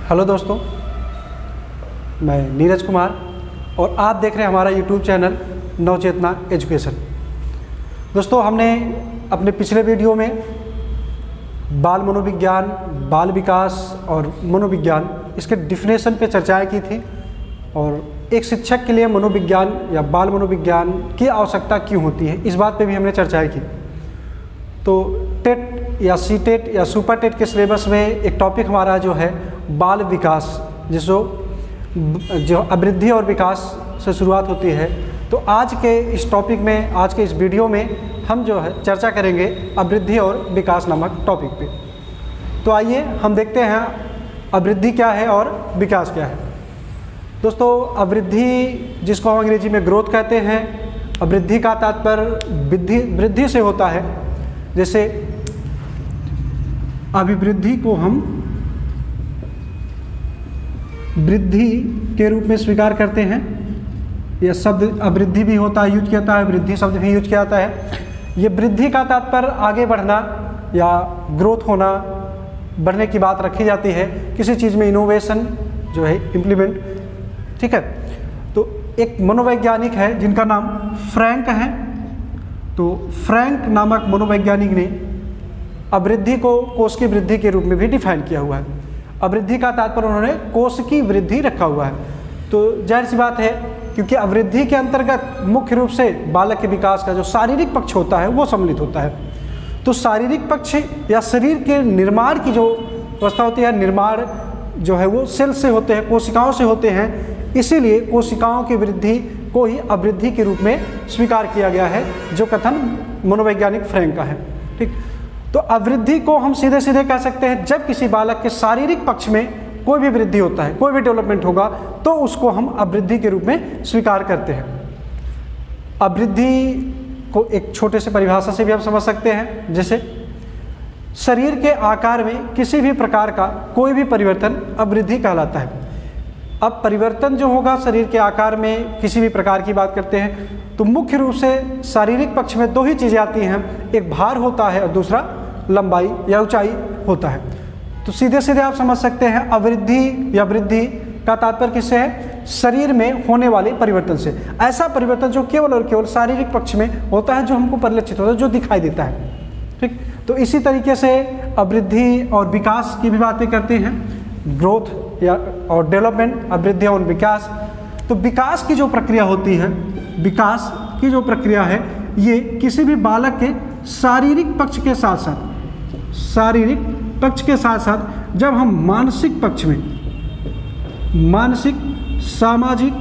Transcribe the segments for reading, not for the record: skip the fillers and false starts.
Hello दोस्तों, मैं नीरज कुमार और आप देख रहे हैं हमारा यूट्यूब चैनल नवचेतना एजुकेशन। दोस्तों, हमने अपने पिछले वीडियो में बाल मनोविज्ञान, बाल विकास और मनोविज्ञान इसके डिफिनेशन पे चर्चाएं की थी और एक शिक्षक के लिए मनोविज्ञान या बाल मनोविज्ञान की आवश्यकता क्यों होती है, इस बात पे भी हमने चर्चाएं की। तो टेट या सी टेट या सुपर टेट के सिलेबस में एक टॉपिक हमारा जो है बाल विकास, जो अभिवृद्धि और विकास से शुरुआत होती है। तो आज के इस टॉपिक में, आज के इस वीडियो में हम जो है चर्चा करेंगे अभिवृद्धि और विकास नामक टॉपिक पे। तो आइए हम देखते हैं अभिवृद्धि क्या है और विकास क्या है। दोस्तों, अभिवृद्धि जिसको हम अंग्रेजी में ग्रोथ कहते हैं, अभिवृद्धि का तात्पर्य वृद्धि से होता है। जैसे अभिवृद्धि को हम वृद्धि के रूप में स्वीकार करते हैं। यह शब्द अभिवृद्धि भी होता है, यूज किया जाता है, वृद्धि शब्द भी यूज किया जाता है। ये वृद्धि का तात्पर्य आगे बढ़ना या ग्रोथ होना, बढ़ने की बात रखी जाती है। किसी चीज़ में इनोवेशन जो है इम्प्लीमेंट, ठीक है। तो एक मनोवैज्ञानिक है जिनका नाम फ्रैंक है। तो फ्रैंक नामक मनोवैज्ञानिक ने अभिवृद्धि को कोश की वृद्धि के रूप में भी डिफाइन किया हुआ है। अभिवृद्धि का तात्पर्य उन्होंने कोश की वृद्धि रखा हुआ है। तो जाहिर सी बात है, क्योंकि अभिवृद्धि के अंतर्गत मुख्य रूप से बालक के विकास का जो शारीरिक पक्ष होता है वो सम्मिलित होता है। तो शारीरिक पक्ष या शरीर के निर्माण की जो व्यवस्था होती है, निर्माण जो है वो सेल से होते हैं, कोशिकाओं से होते हैं। इसीलिए कोशिकाओं की वृद्धि को ही अभिवृद्धि के रूप में स्वीकार किया गया है, जो कथन मनोवैज्ञानिक फ्रैंक का है। ठीक, तो अभिवृद्धि को हम सीधे सीधे कह सकते हैं जब किसी बालक के शारीरिक पक्ष में कोई भी वृद्धि होता है, कोई भी डेवलपमेंट होगा, तो उसको हम अभिवृद्धि के रूप में स्वीकार करते हैं। अभिवृद्धि को एक छोटे से परिभाषा से भी हम समझ सकते हैं। जैसे शरीर के आकार में किसी भी प्रकार का कोई भी परिवर्तन अभिवृद्धि कहलाता है। अब परिवर्तन जो होगा शरीर के आकार में किसी भी प्रकार की बात करते हैं तो मुख्य रूप से शारीरिक पक्ष में दो ही चीज़ें आती हैं, एक भार होता है और दूसरा लंबाई या ऊंचाई होता है। तो सीधे सीधे आप समझ सकते हैं अभिवृद्धि या वृद्धि का तात्पर्य किससे है? शरीर में होने वाले परिवर्तन से। ऐसा परिवर्तन जो केवल और केवल शारीरिक पक्ष में होता है, जो हमको परिलक्षित होता है, जो दिखाई देता है। ठीक, तो इसी तरीके से अभिवृद्धि और विकास की भी बातें करते हैं, ग्रोथ या और डेवलपमेंट, अभिवृद्धि और विकास। तो विकास की जो प्रक्रिया होती है, विकास की जो प्रक्रिया है, ये किसी भी बालक के शारीरिक पक्ष के साथ साथ, शारीरिक पक्ष के साथ साथ जब हम मानसिक पक्ष में, मानसिक, सामाजिक,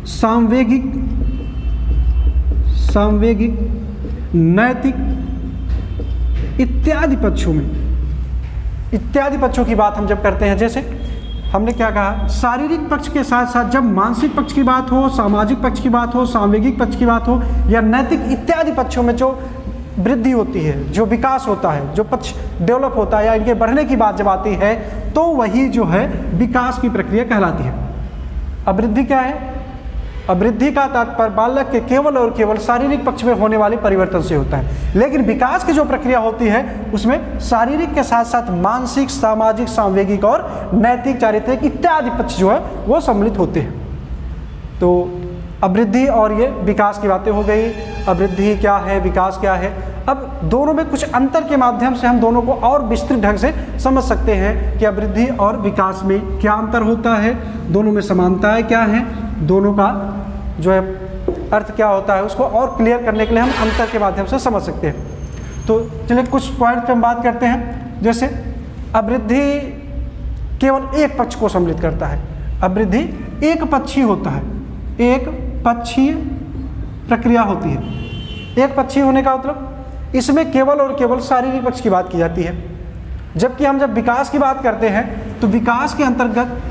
सांवेगिक, नैतिक इत्यादि पक्षों की बात हम जब करते हैं, जैसे हमने क्या कहा, शारीरिक पक्ष के साथ साथ जब मानसिक पक्ष की बात हो, सामाजिक पक्ष की बात हो, सांवेगिक पक्ष की बात हो या नैतिक इत्यादि पक्षों में जो वृद्धि होती है, जो विकास होता है, जो पक्ष डेवलप होता है या इनके बढ़ने की बात जब आती है, तो वही जो है विकास की प्रक्रिया कहलाती है। अभिवृद्धि क्या है? अभिवृद्धि का तात्पर्य बालक के केवल और केवल शारीरिक पक्ष में होने वाले परिवर्तन से होता है। लेकिन विकास की जो प्रक्रिया होती है उसमें शारीरिक के साथ साथ मानसिक, सामाजिक, सांवेगिक और नैतिक, चारित्रिक इत्यादि पक्ष जो है वो सम्मिलित होते हैं। तो अभिवृद्धि और ये विकास की बातें हो गई। अभिवृद्धि क्या है, विकास क्या है। अब दोनों में कुछ अंतर के माध्यम से हम दोनों को और विस्तृत ढंग से समझ सकते हैं कि अभिवृद्धि और विकास में क्या अंतर होता है, दोनों में समानताएं क्या हैं, दोनों का जो है अर्थ क्या होता है, उसको और क्लियर करने के लिए हम अंतर के माध्यम से समझ सकते हैं। तो चलिए कुछ पॉइंट पे हम बात करते हैं। जैसे अभिवृद्धि केवल एक पक्ष को सम्मिलित करता है। अभिवृद्धि एक पक्षीय होता है, एक पक्षीय प्रक्रिया होती है। एक पक्षीय होने का मतलब इसमें केवल और केवल शारीरिक पक्ष की बात की जाती है। जबकि हम जब विकास की बात करते हैं तो विकास के अंतर्गत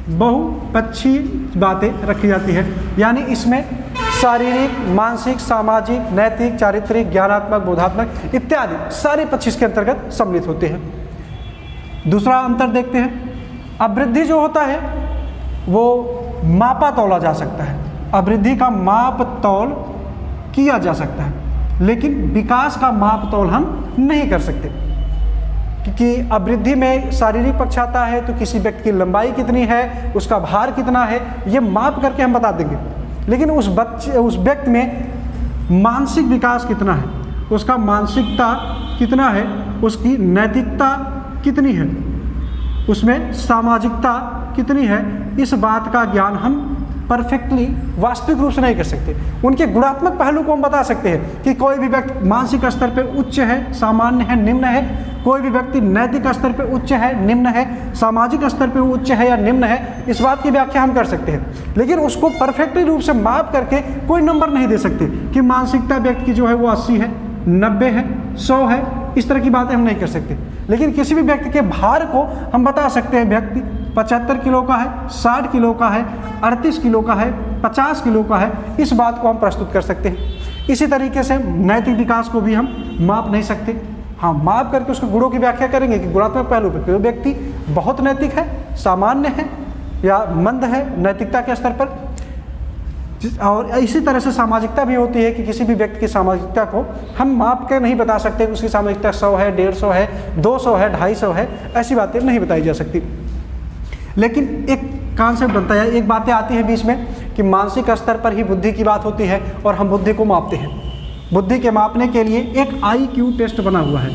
बहुपक्षीय बातें रखी जाती है। यानी इसमें शारीरिक, मानसिक, सामाजिक, नैतिक, चारित्रिक, ज्ञानात्मक, बोधात्मक इत्यादि सारे पक्ष इसके अंतर्गत सम्मिलित होते हैं। दूसरा अंतर देखते हैं, अभिवृद्धि जो होता है वो मापा तौला जा सकता है। अभिवृद्धि का माप तौल किया जा सकता है, लेकिन विकास का माप तौल हम नहीं कर सकते। क्योंकि अवृद्धि में शारीरिक पक्ष आता है तो किसी व्यक्ति की लंबाई कितनी है, उसका भार कितना है, ये माप करके हम बता देंगे। लेकिन उस व्यक्ति में मानसिक विकास कितना है, उसका मानसिकता कितना है, उसकी नैतिकता कितनी है, उसमें सामाजिकता कितनी है, इस बात का ज्ञान हम परफेक्टली वास्तविक रूप से नहीं कर सकते। उनके गुणात्मक पहलू को हम बता सकते हैं कि कोई भी व्यक्ति मानसिक स्तर पर उच्च है, सामान्य है, निम्न है, कोई भी व्यक्ति नैतिक स्तर पर उच्च है, निम्न है, सामाजिक स्तर पर उच्च है या निम्न है, इस बात की व्याख्या हम कर सकते हैं। लेकिन उसको परफेक्टली रूप से माप करके कोई नंबर नहीं दे सकते कि मानसिकता व्यक्ति की जो है वो 80 है, 90 है, 100 है, इस तरह की बातें हम नहीं कर सकते। लेकिन किसी भी व्यक्ति के भार को हम बता सकते हैं, व्यक्ति 75 किलो का है, 60 किलो का है, 38 किलो का है, 50 किलो का है, इस बात को हम प्रस्तुत कर सकते हैं। इसी तरीके से नैतिक विकास को भी हम माप नहीं सकते। हाँ, माप करके उसके गुणों की व्याख्या करेंगे कि गुणात्मक पहलू पर कोई व्यक्ति बहुत नैतिक है, सामान्य है या मंद है नैतिकता के स्तर पर। और इसी तरह से सामाजिकता भी होती है कि किसी भी व्यक्ति की सामाजिकता को हम माप के नहीं बता सकते कि उसकी सामाजिकता 100 है, 150 है, 200 है, 250 है, ऐसी बातें नहीं बताई जा सकती। लेकिन एक कॉन्सेप्ट बनता है, एक बातें आती है बीच में कि मानसिक स्तर पर ही बुद्धि की बात होती है और हम बुद्धि को मापते हैं। बुद्धि के मापने के लिए एक IQ टेस्ट बना हुआ है,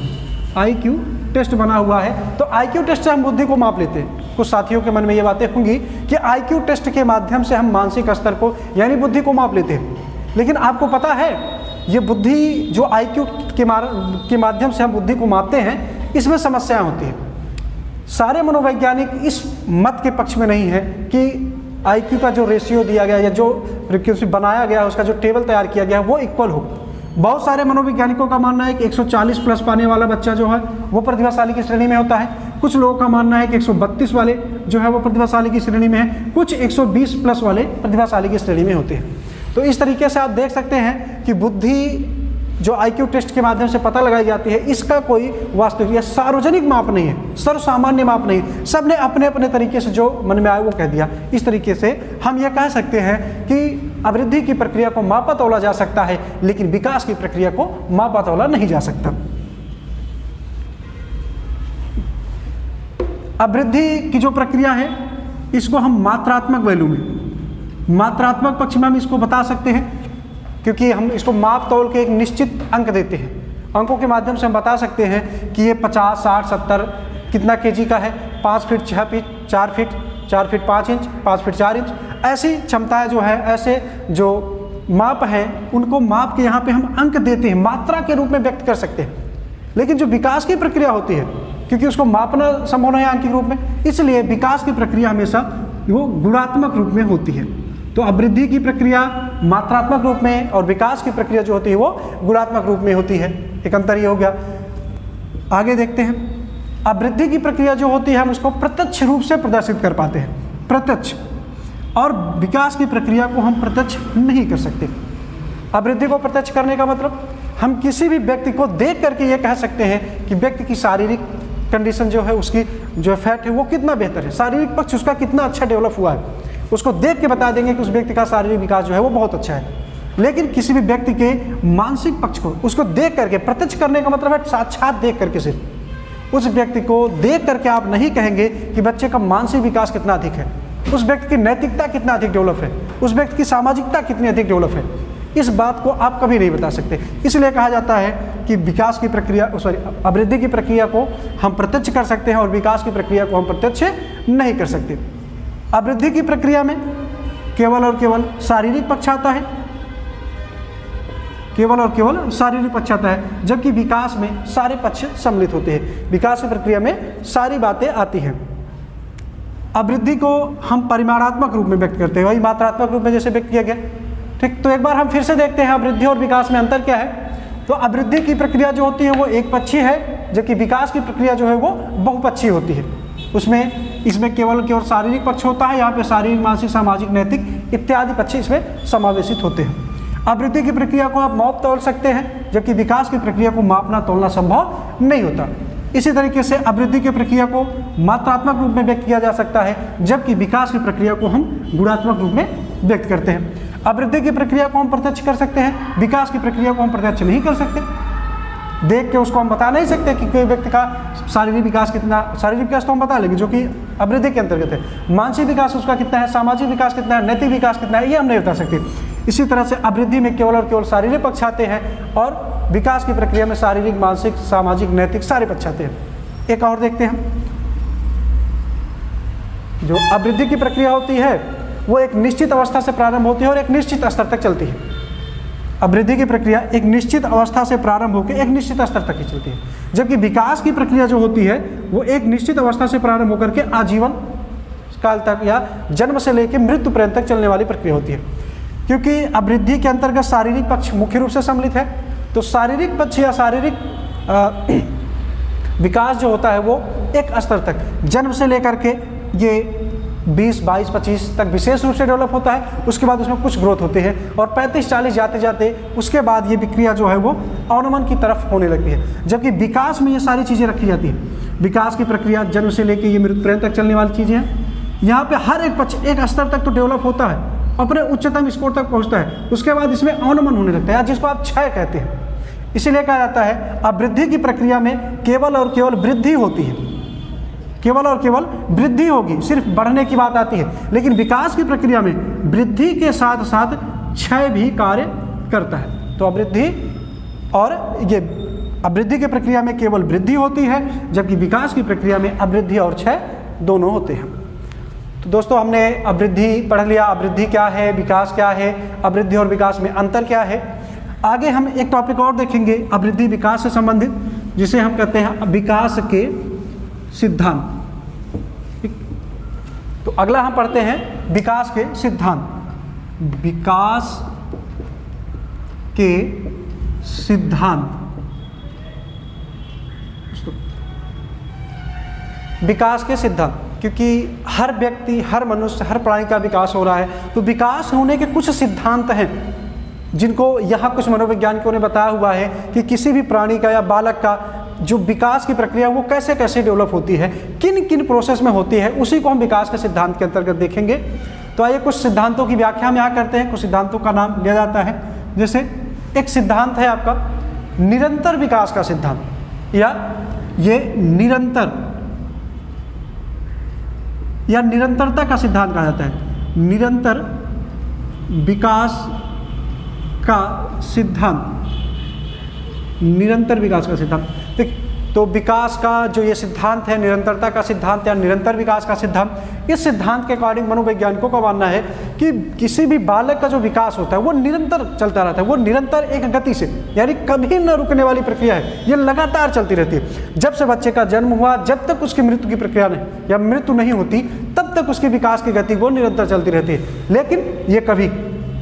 IQ टेस्ट बना हुआ है, तो IQ टेस्ट से हम बुद्धि को माप लेते हैं। कुछ साथियों के मन में ये बातें होंगी कि IQ टेस्ट के माध्यम से हम मानसिक स्तर को यानी बुद्धि को माप लेते हैं। लेकिन आपको पता है ये बुद्धि जो IQ के माध्यम से हम बुद्धि को मापते हैं, इसमें समस्याएं होती हैं। सारे मनोवैज्ञानिक इस मत के पक्ष में नहीं है कि IQ का जो रेशियो दिया गया या जो फ्रीक्वेंसी बनाया गया है, उसका जो टेबल तैयार किया गया है वो इक्वल हो। बहुत सारे मनोवैज्ञानिकों का मानना है कि 140 प्लस पाने वाला बच्चा जो है वो प्रतिभाशाली की श्रेणी में होता है। कुछ लोगों का मानना है कि 132 वाले जो है वो प्रतिभाशाली की श्रेणी में है, कुछ 120 प्लस वाले प्रतिभाशाली की श्रेणी में होते हैं। तो इस तरीके से आप देख सकते हैं कि बुद्धि जो IQ टेस्ट के माध्यम से पता लगाई जाती है, इसका कोई वास्तविक या सार्वजनिक माप नहीं है, सर्वसामान्य माप नहीं। सबने अपने अपने तरीके से जो मन में आया वो कह दिया। इस तरीके से हम ये कह सकते हैं कि अवृद्धि की प्रक्रिया को मापा तोला जा सकता है, लेकिन विकास की प्रक्रिया को मापा तोला नहीं जा सकता। अवृद्धि की जो प्रक्रिया है इसको हम मात्रात्मक वैल्यू में, मात्रात्मक पक्ष में हम इसको बता सकते हैं, क्योंकि हम इसको माप तौल के एक निश्चित अंक देते हैं। अंकों के माध्यम से हम बता सकते हैं कि ये 50, 60, 70 कितना केजी का है, 5 feet 6 feet 4 feet 4 feet 5 inch 5 feet 4 inch, ऐसी क्षमताएं जो है, ऐसे जो माप हैं उनको माप के यहाँ पे हम अंक देते हैं, मात्रा के रूप में व्यक्त कर सकते हैं। लेकिन जो विकास की प्रक्रिया होती है, क्योंकि उसको मापना संभव नहीं है अंक के रूप में, इसलिए विकास की प्रक्रिया हमेशा वो गुणात्मक रूप में होती है। तो अवृद्धि की प्रक्रिया मात्रात्मक रूप में और विकास की प्रक्रिया जो होती है वो गुणात्मक रूप में होती है। एक अंतर ये हो गया। आगे देखते हैं, अवृद्धि की प्रक्रिया जो होती है हम उसको प्रत्यक्ष रूप से प्रदर्शित कर पाते हैं, प्रत्यक्ष, और विकास की प्रक्रिया को हम प्रत्यक्ष नहीं कर सकते। अवृद्धि को प्रत्यक्ष करने का मतलब हम किसी भी व्यक्ति को देख करके ये कह सकते हैं कि व्यक्ति की शारीरिक कंडीशन जो है, उसकी जो फैट है वो कितना बेहतर है, शारीरिक पक्ष उसका कितना अच्छा डेवलप हुआ है, उसको देख के बता देंगे कि उस व्यक्ति का शारीरिक विकास जो है वो बहुत अच्छा है। लेकिन किसी भी व्यक्ति के मानसिक पक्ष को उसको देख करके, प्रत्यक्ष करने का मतलब है साक्षात देख करके, सिर्फ उस व्यक्ति को देख करके आप नहीं कहेंगे कि बच्चे का मानसिक विकास कितना अधिक है, उस व्यक्ति की नैतिकता कितना अधिक डेवलप है, उस व्यक्ति की सामाजिकता कितनी अधिक डेवलप है, इस बात को आप कभी नहीं बता सकते। इसलिए कहा जाता है कि विकास की प्रक्रिया, अवृद्धि की प्रक्रिया को हम प्रत्यक्ष कर सकते हैं और विकास की प्रक्रिया को हम प्रत्यक्ष नहीं कर सकते। अवृद्धि की प्रक्रिया में केवल और केवल शारीरिक पक्ष आता है, केवल और केवल शारीरिक पक्ष आता है, जबकि विकास में सारे पक्ष सम्मिलित होते हैं। विकास की प्रक्रिया में सारी बातें आती हैं। अवृद्धि को हम परिमाणात्मक रूप में व्यक्त करते हैं, वही मात्रात्मक रूप में जैसे व्यक्त किया गया। ठीक, तो एक बार हम फिर से देखते हैं अवृद्धि और विकास में अंतर क्या है। तो अवृद्धि की प्रक्रिया जो होती है वो एक पक्षीय है, जबकि विकास की प्रक्रिया जो है वो बहुपक्षीय होती है। इसमें केवल शारीरिक पक्ष होता है, यहाँ पे शारीरिक, मानसिक, सामाजिक, नैतिक इत्यादि पक्ष इसमें समावेशित होते हैं। अवृद्धि की प्रक्रिया को आप माप तोल सकते हैं, जबकि विकास की प्रक्रिया को मापना तोलना संभव नहीं होता। इसी तरीके से अवृद्धि की प्रक्रिया को मात्रात्मक रूप में व्यक्त किया जा सकता है, जबकि विकास की प्रक्रिया को हम गुणात्मक रूप में व्यक्त करते हैं। अवृद्धि की प्रक्रिया को हम प्रत्यक्ष कर सकते हैं, विकास की प्रक्रिया को हम प्रत्यक्ष नहीं कर सकते। देख के उसको हम बता नहीं सकते कि कोई व्यक्ति का शारीरिक विकास कितना, शारीरिक विकास तो हम बता लेंगे जो कि अभिवृद्धि के अंतर्गत है, मानसिक विकास उसका कितना है, सामाजिक विकास कितना है, नैतिक विकास कितना है, ये हम नहीं बता सकते। इसी तरह से अभिवृद्धि में केवल और केवल शारीरिक पक्ष आते हैं और विकास की प्रक्रिया में शारीरिक, मानसिक, सामाजिक, नैतिक सारे पक्ष आते हैं। एक और देखते हैं, जो अभिवृद्धि की प्रक्रिया होती है वो एक निश्चित अवस्था से प्रारंभ होती है और एक निश्चित स्तर तक चलती है। अभिवृद्धि की प्रक्रिया एक निश्चित अवस्था से प्रारंभ होकर एक निश्चित स्तर तक ही चलती है, जबकि विकास की प्रक्रिया जो होती है वो एक निश्चित अवस्था से प्रारंभ होकर के आजीवन काल तक या जन्म से लेकर मृत्यु पर्यंत तक चलने वाली प्रक्रिया होती है। क्योंकि अभिवृद्धि के अंतर्गत शारीरिक पक्ष मुख्य रूप से सम्मिलित है, तो शारीरिक पक्ष या शारीरिक विकास जो होता है वो एक स्तर तक जन्म से लेकर के ये 20, 22, 25 तक विशेष रूप से डेवलप होता है। उसके बाद उसमें कुछ ग्रोथ होते हैं और 35, 40 जाते जाते उसके बाद ये प्रक्रिया जो है वो अवनमन की तरफ होने लगती है। जबकि विकास में ये सारी चीज़ें रखी जाती हैं। विकास की प्रक्रिया जन्म से लेकर ये मृत्यु पर्यंत तक चलने वाली चीज़ें हैं। यहाँ पे हर एक पक्ष एक स्तर तक तो डेवलप होता है, अपने उच्चतम स्कोर तक पहुँचता है, उसके बाद इसमें अवनमन होने लगता है जिसको आप क्षय कहते हैं। इसीलिए कहा जाता है अभिवृद्धि की प्रक्रिया में केवल और केवल वृद्धि होती है, केवल और केवल वृद्धि होगी, सिर्फ बढ़ने की बात आती है। लेकिन विकास की प्रक्रिया में वृद्धि के साथ साथ क्षय भी कार्य करता है। तो अभिवृद्धि और ये अभिवृद्धि की प्रक्रिया में केवल वृद्धि होती है, जबकि विकास की प्रक्रिया में अभिवृद्धि और क्षय दोनों होते हैं। तो दोस्तों हमने अभिवृद्धि पढ़ लिया, अभिवृद्धि क्या है, विकास क्या है, अभिवृद्धि और विकास में अंतर क्या है। आगे हम एक टॉपिक और देखेंगे अभिवृद्धि विकास से संबंधित, जिसे हम कहते हैं विकास के सिद्धांत। तो अगला हम पढ़ते हैं विकास के सिद्धांत। विकास के सिद्धांत, विकास के सिद्धांत, क्योंकि हर व्यक्ति, हर मनुष्य, हर प्राणी का विकास हो रहा है, तो विकास होने के कुछ सिद्धांत हैं जिनको यहाँ कुछ मनोवैज्ञानिकों ने बताया हुआ है कि किसी भी प्राणी का या बालक का जो विकास की प्रक्रिया वो कैसे कैसे डेवलप होती है, किन किन प्रोसेस में होती है, उसी को हम विकास के सिद्धांत के अंतर्गत देखेंगे। तो आइए कुछ सिद्धांतों की व्याख्या हम यहाँ करते हैं। कुछ सिद्धांतों का नाम लिया जाता है, जैसे एक सिद्धांत है आपका निरंतर विकास का सिद्धांत, या ये निरंतर या निरंतरता का सिद्धांत कहा जाता है। निरंतर विकास का सिद्धांत, निरंतर विकास का सिद्धांत। तो विकास का जो ये सिद्धांत है, निरंतरता का सिद्धांत या निरंतर विकास का सिद्धांत, इस सिद्धांत के अकॉर्डिंग मनोवैज्ञानिकों का मानना है कि किसी भी बालक का जो विकास होता है वो निरंतर चलता रहता है, वो निरंतर एक गति से, यानी कभी न रुकने वाली प्रक्रिया है, ये लगातार चलती रहती है। जब से बच्चे का जन्म हुआ, जब तक उसकी मृत्यु की प्रक्रिया नहीं या मृत्यु नहीं होती, तब तक उसके विकास की गति वो निरंतर चलती रहती है। लेकिन ये कभी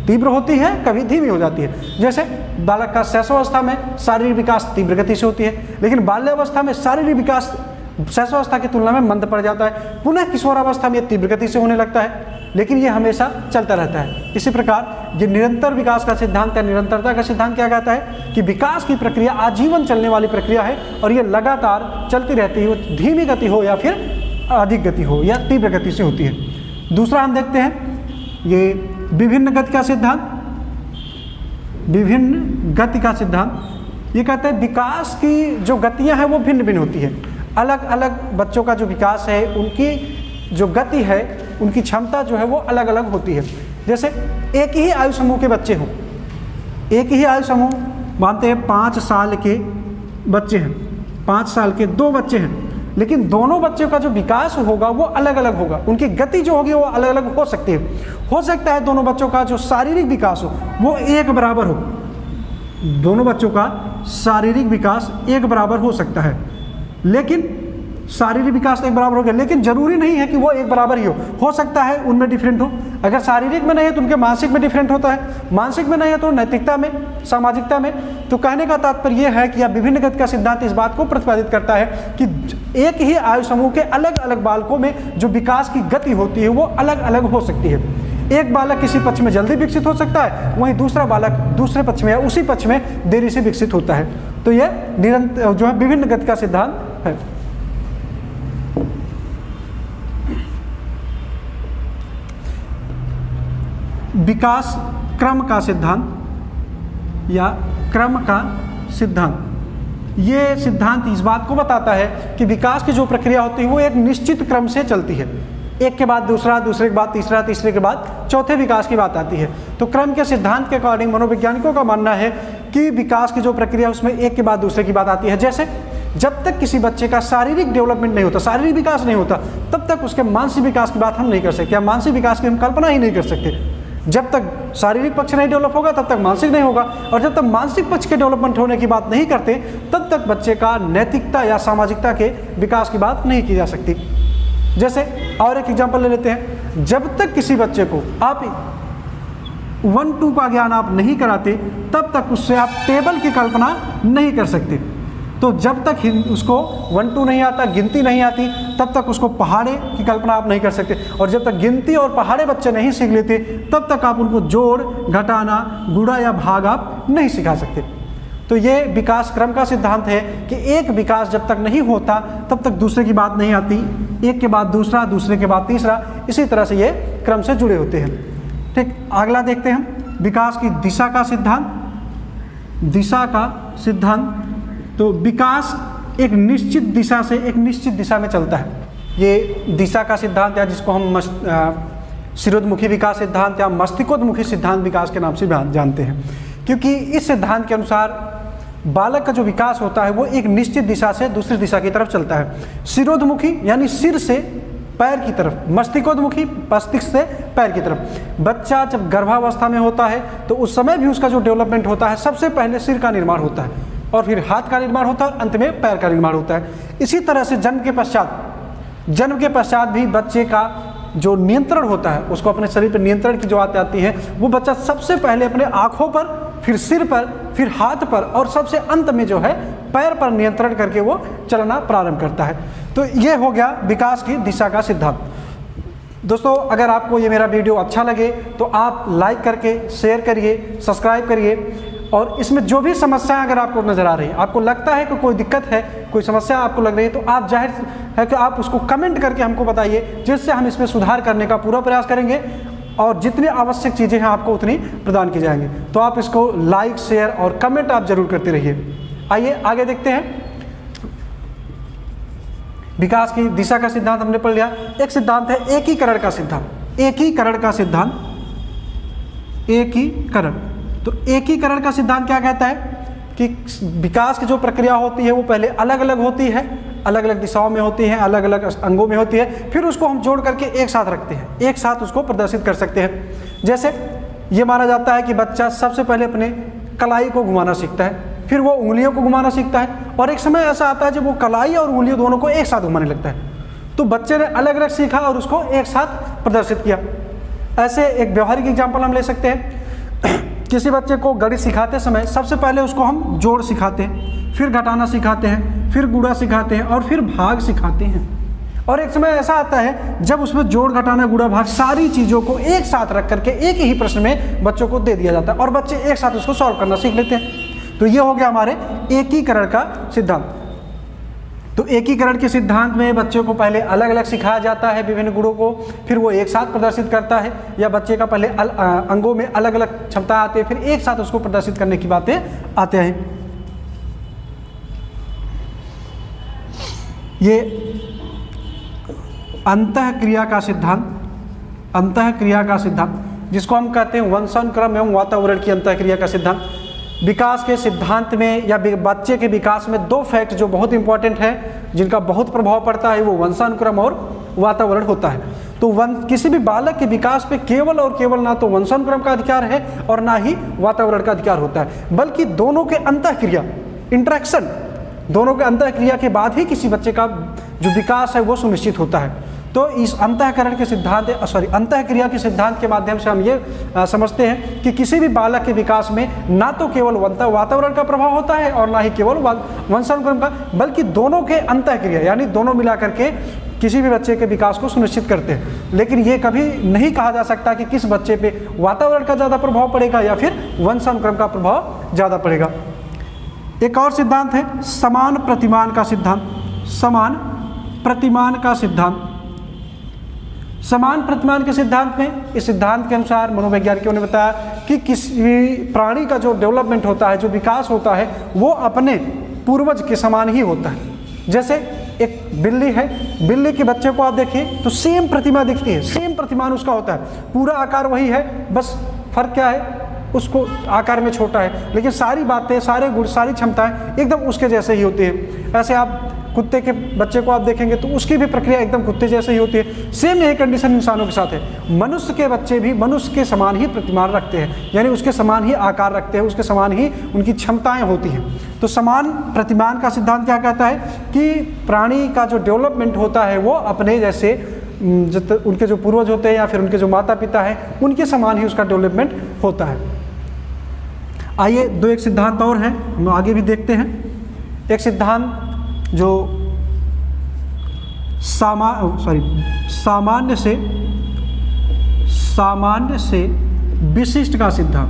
तीव्र होती है, कभी धीमी हो जाती है। जैसे बालक का शैशवावस्था में शारीरिक विकास तीव्र गति से होती है, लेकिन बाल्यावस्था में शारीरिक विकास शैशवावस्था की तुलना में मंद पड़ जाता है। पुनः किशोरावस्था में तीव्र गति से होने लगता है, लेकिन ये हमेशा चलता रहता है। इसी प्रकार ये निरंतर विकास का सिद्धांत या निरंतरता का सिद्धांत क्या कहता है कि विकास की प्रक्रिया आजीवन चलने वाली प्रक्रिया है और ये लगातार चलती रहती है, वो धीमी गति हो या फिर अधिक गति हो या तीव्र गति से होती है। दूसरा हम देखते हैं ये विभिन्न गति का सिद्धांत। विभिन्न गति का सिद्धांत ये कहते हैं विकास की जो गतियां हैं वो भिन्न भिन्न होती है। अलग अलग बच्चों का जो विकास है, उनकी जो गति है, उनकी क्षमता जो है वो अलग अलग होती है। जैसे एक ही आयु समूह के बच्चे हों, एक ही आयु समूह मानते हैं 5 साल के बच्चे हैं, 5 साल के 2 बच्चे हैं, लेकिन दोनों बच्चों का जो विकास होगा वो अलग अलग होगा, उनकी गति जो होगी वो अलग अलग हो सकती है। हो सकता है दोनों बच्चों का जो शारीरिक विकास हो वो एक बराबर हो, दोनों बच्चों का शारीरिक विकास एक बराबर हो सकता है, लेकिन शारीरिक विकास एक बराबर हो गया, लेकिन जरूरी नहीं है कि वो एक बराबर ही हो सकता है उनमें डिफरेंट हो। अगर शारीरिक में नहीं है तो उनके मानसिक में डिफरेंट होता है, मानसिक में नहीं है तो नैतिकता में, सामाजिकता में। तो कहने का तात्पर्य यह है कि यह विभिन्न गति का सिद्धांत इस बात को प्रतिपादित करता है कि एक ही आयु समूह के अलग अलग बालकों में जो विकास की गति होती है वो अलग अलग हो सकती है। एक बालक किसी पक्ष में जल्दी विकसित हो सकता है, वहीं दूसरा बालक दूसरे पक्ष में या उसी पक्ष में देरी से विकसित होता है। तो यह निरंतर जो है विभिन्न गति का सिद्धांत है। विकास क्रम का सिद्धांत या क्रम का सिद्धांत। ये सिद्धांत इस बात को बताता है कि विकास की जो प्रक्रिया होती है वो एक निश्चित क्रम से चलती है। एक के बाद दूसरा, दूसरे के बाद तीसरा, तीसरे के बाद चौथे विकास की बात आती है। तो क्रम के सिद्धांत के अकॉर्डिंग मनोवैज्ञानिकों का मानना है कि विकास की जो प्रक्रिया उसमें एक के बाद दूसरे की बात आती है। जैसे जब तक किसी बच्चे का शारीरिक डेवलपमेंट नहीं होता, शारीरिक विकास नहीं होता, तब तक उसके मानसिक विकास की बात हम नहीं कर सकते, या मानसिक विकास की हम कल्पना ही नहीं कर सकते। जब तक शारीरिक पक्ष नहीं डेवलप होगा तब तक मानसिक नहीं होगा, और जब तक मानसिक पक्ष के डेवलपमेंट होने की बात नहीं करते तब तक बच्चे का नैतिकता या सामाजिकता के विकास की बात नहीं की जा सकती। जैसे और एक एग्जांपल ले लेते हैं, जब तक किसी बच्चे को आप 1-2 का ज्ञान आप नहीं कराते तब तक उससे आप टेबल की कल्पना नहीं कर सकते। तो जब तक उसको 1-2 नहीं आता, गिनती नहीं आती, तब तक उसको पहाड़े की कल्पना आप नहीं कर सकते। और जब तक गिनती और पहाड़े बच्चे नहीं सीख लेते तब तक आप उनको जोड़, घटाना, गुणा या भाग आप नहीं सिखा सकते। तो ये विकास क्रम का सिद्धांत है कि एक विकास जब तक नहीं होता तब तक दूसरे की बात नहीं आती, एक के बाद दूसरा, दूसरे के बाद तीसरा, इसी तरह से ये क्रम से जुड़े होते हैं। ठीक, अगला देखते हैं विकास की दिशा का सिद्धांत। दिशा का सिद्धांत, तो विकास एक निश्चित दिशा से एक निश्चित दिशा में चलता है। ये दिशा का सिद्धांत या जिसको हम शिरोद्मुखी विकास सिद्धांत या मस्तिष्कोन्मुखी सिद्धांत विकास के नाम से जानते हैं, क्योंकि इस सिद्धांत के अनुसार बालक का जो विकास होता है वो एक निश्चित दिशा से दूसरी दिशा की तरफ चलता है। शिरोद्मुखी यानी सिर से पैर की तरफ, मस्तिष्कोन्मुखी मस्तिष्क से पैर की तरफ। बच्चा जब गर्भावस्था में होता है तो उस समय भी उसका जो डेवलपमेंट होता है, सबसे पहले सिर का निर्माण होता है और फिर हाथ का निर्माण होता है और अंत में पैर का निर्माण होता है। इसी तरह से जन्म के पश्चात भी बच्चे का जो नियंत्रण होता है, उसको अपने शरीर पर नियंत्रण की जो आती है, वो बच्चा सबसे पहले अपने आँखों पर, फिर सिर पर, फिर हाथ पर और सबसे अंत में जो है पैर पर नियंत्रण करके वो चलना प्रारंभ करता है। तो ये हो गया विकास की दिशा का सिद्धांत। दोस्तों, अगर आपको ये मेरा वीडियो अच्छा लगे तो आप लाइक करके शेयर करिए, सब्सक्राइब करिए, और इसमें जो भी समस्याएं अगर आपको नज़र आ रही है, आपको लगता है कि कोई दिक्कत है, कोई समस्या आपको लग रही है, तो आप जाहिर है कि आप उसको कमेंट करके हमको बताइए, जिससे हम इसमें सुधार करने का पूरा प्रयास करेंगे और जितनी आवश्यक चीज़ें हैं आपको उतनी प्रदान की जाएंगी। तो आप इसको लाइक, शेयर और कमेंट आप जरूर करते रहिए। आइए आगे देखते हैं। विकास की दिशा का सिद्धांत हमने पढ़ लिया। एक सिद्धांत है एकीकरण का सिद्धांत। एकीकरण का सिद्धांत, एकीकरण। तो एकीकरण का सिद्धांत क्या कहता है कि विकास की जो प्रक्रिया होती है वो पहले अलग अलग होती है, अलग अलग दिशाओं में होती है, अलग अलग अंगों में होती है, फिर उसको हम जोड़ करके एक साथ रखते हैं, एक साथ उसको प्रदर्शित कर सकते हैं। जैसे ये माना जाता है कि बच्चा सबसे पहले अपने कलाई को घुमाना सीखता है, फिर वो उंगलियों को घुमाना सीखता है, और एक समय ऐसा आता है जब वो कलाई और उंगलियों दोनों को एक साथ घुमाने लगता है। तो बच्चे ने अलग अलग सीखा और उसको एक साथ प्रदर्शित किया। ऐसे एक व्यवहारिक एग्जाम्पल हम ले सकते हैं। किसी बच्चे को गणित सिखाते समय सबसे पहले उसको हम जोड़ सिखाते हैं, फिर घटाना सिखाते हैं, फिर गुणा सिखाते हैं और फिर भाग सिखाते हैं। और एक समय ऐसा आता है जब उसमें जोड़, घटाना, गुणा, भाग सारी चीज़ों को एक साथ रख करके एक ही प्रश्न में बच्चों को दे दिया जाता है और बच्चे एक साथ उसको सॉल्व करना सीख लेते हैं। तो ये हो गया हमारे एकीकरण का सिद्धांत। तो एकीकरण के सिद्धांत में बच्चों को पहले अलग अलग सिखाया जाता है विभिन्न गुणों को, फिर वो एक साथ प्रदर्शित करता है, या बच्चे का पहले अंगों में अलग अलग क्षमता आती है, फिर एक साथ उसको प्रदर्शित करने की बातें आते हैं। ये अंतःक्रिया का सिद्धांत, अंतःक्रिया का सिद्धांत जिसको हम कहते हैं वंशानुक्रम एवं वातावरण की अंतःक्रिया का सिद्धांत। विकास के सिद्धांत में या बच्चे के विकास में दो फैक्ट जो बहुत इंपॉर्टेंट है, जिनका बहुत प्रभाव पड़ता है, वो वंशानुक्रम और वातावरण होता है। तो किसी भी बालक के विकास पे केवल और केवल ना तो वंशानुक्रम का अधिकार है और ना ही वातावरण का अधिकार होता है, बल्कि दोनों के अंतःक्रिया, इंटरेक्शन, दोनों के अंतःक्रिया के बाद ही किसी बच्चे का जो विकास है वो सुनिश्चित होता है। तो इस अंतःकरण के सिद्धांत अंतःक्रिया के सिद्धांत के माध्यम से हम ये समझते हैं कि किसी भी बालक के विकास में ना तो केवल वातावरण का प्रभाव होता है और ना ही केवल वंशानुक्रम का, बल्कि दोनों के अंतःक्रिया यानी दोनों मिलाकर के किसी भी बच्चे के विकास को सुनिश्चित करते हैं। लेकिन ये कभी नहीं कहा जा सकता कि किस बच्चे पे वातावरण का ज़्यादा प्रभाव पड़ेगा या फिर वंशानुक्रम का प्रभाव ज़्यादा पड़ेगा। एक और सिद्धांत है समान प्रतिमान का सिद्धांत। समान प्रतिमान का सिद्धांत, समान प्रतिमान के सिद्धांत में, इस सिद्धांत के अनुसार मनोवैज्ञानिकों ने बताया कि किसी प्राणी का जो डेवलपमेंट होता है, जो विकास होता है, वो अपने पूर्वज के समान ही होता है। जैसे एक बिल्ली है, बिल्ली के बच्चे को आप देखिए तो सेम प्रतिमा दिखती है, सेम प्रतिमान उसका होता है, पूरा आकार वही है, बस फर्क क्या है, उसको आकार में छोटा है, लेकिन सारी बातें, सारे गुण, सारी क्षमताएं एकदम उसके जैसे ही होती है। ऐसे आप कुत्ते के बच्चे को आप देखेंगे तो उसकी भी प्रक्रिया एकदम कुत्ते जैसे ही होती है। सेम यही कंडीशन इंसानों के साथ है। मनुष्य के बच्चे भी मनुष्य के समान ही प्रतिमान रखते हैं, यानी उसके समान ही आकार रखते हैं, उसके समान ही उनकी क्षमताएं होती हैं। तो समान प्रतिमान का सिद्धांत क्या कहता है कि प्राणी का जो डेवलपमेंट होता है वो अपने जैसे उनके जो पूर्वज होते हैं या फिर उनके जो माता पिता हैं उनके समान ही उसका डेवलपमेंट होता है। आइए दो एक सिद्धांत और हैं, हम आगे भी देखते हैं। एक सिद्धांत जो सामान्य से विशिष्ट का सिद्धांत,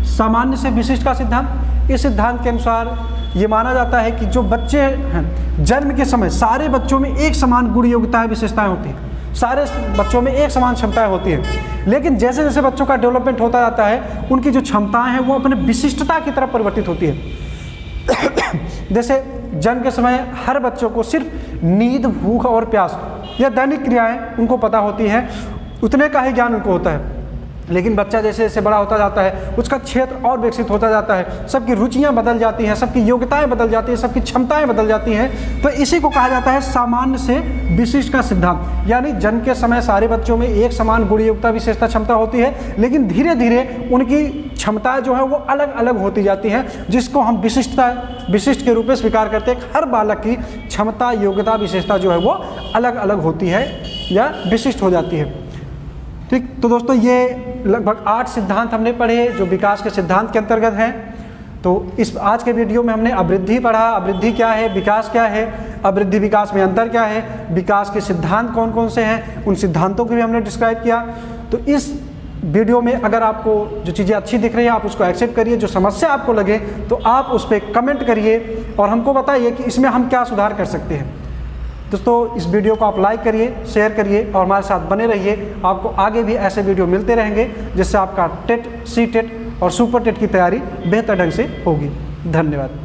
सामान्य से विशिष्ट का सिद्धांत। इस सिद्धांत के अनुसार ये माना जाता है कि जो बच्चे हैं जन्म के समय सारे बच्चों में एक समान गुण योग्यताएं विशेषताएं होती हैं, सारे बच्चों में एक समान क्षमताएं होती हैं, लेकिन जैसे जैसे बच्चों का डेवलपमेंट होता जाता है उनकी जो क्षमताएं हैं वो अपने विशिष्टता की तरफ परिवर्तित होती है। जैसे जन्म के समय हर बच्चों को सिर्फ नींद, भूख और प्यास या दैनिक क्रियाएं उनको पता होती हैं, उतने का ही ज्ञान उनको होता है। लेकिन बच्चा जैसे जैसे बड़ा होता जाता है उसका क्षेत्र और विकसित होता जाता है, सबकी रुचियां बदल जाती हैं, सबकी योग्यताएं बदल जाती हैं, सबकी क्षमताएं बदल जाती हैं। तो इसी को कहा जाता है सामान्य से विशिष्ट का सिद्धांत। यानी जन्म के समय सारे बच्चों में एक समान गुण योग्यता विशेषता क्षमता होती है, लेकिन धीरे धीरे उनकी क्षमताएं जो है वो अलग अलग होती जाती हैं, जिसको हम विशिष्ट के रूप में स्वीकार करते हैं। हर बालक की क्षमता, योग्यता, विशेषता जो है वो अलग अलग होती है या विशिष्ट हो जाती है। ठीक, तो दोस्तों ये लगभग 8 सिद्धांत हमने पढ़े जो विकास के सिद्धांत के अंतर्गत हैं। तो इस आज के वीडियो में हमने अभिवृद्धि पढ़ा, अभिवृद्धि क्या है, विकास क्या है, अभिवृद्धि विकास में अंतर क्या है, विकास के सिद्धांत कौन कौन से हैं, उन सिद्धांतों को भी हमने डिस्क्राइब किया। तो इस वीडियो में अगर आपको जो चीज़ें अच्छी दिख रही हैं आप उसको एक्सेप्ट करिए, जो समस्या आपको लगे तो आप उस पर कमेंट करिए और हमको बताइए कि इसमें हम क्या सुधार कर सकते हैं। दोस्तों इस वीडियो को आप लाइक करिए, शेयर करिए और हमारे साथ बने रहिए। आपको आगे भी ऐसे वीडियो मिलते रहेंगे जिससे आपका टेट, सी टेट और सुपर टेट की तैयारी बेहतर ढंग से होगी। धन्यवाद।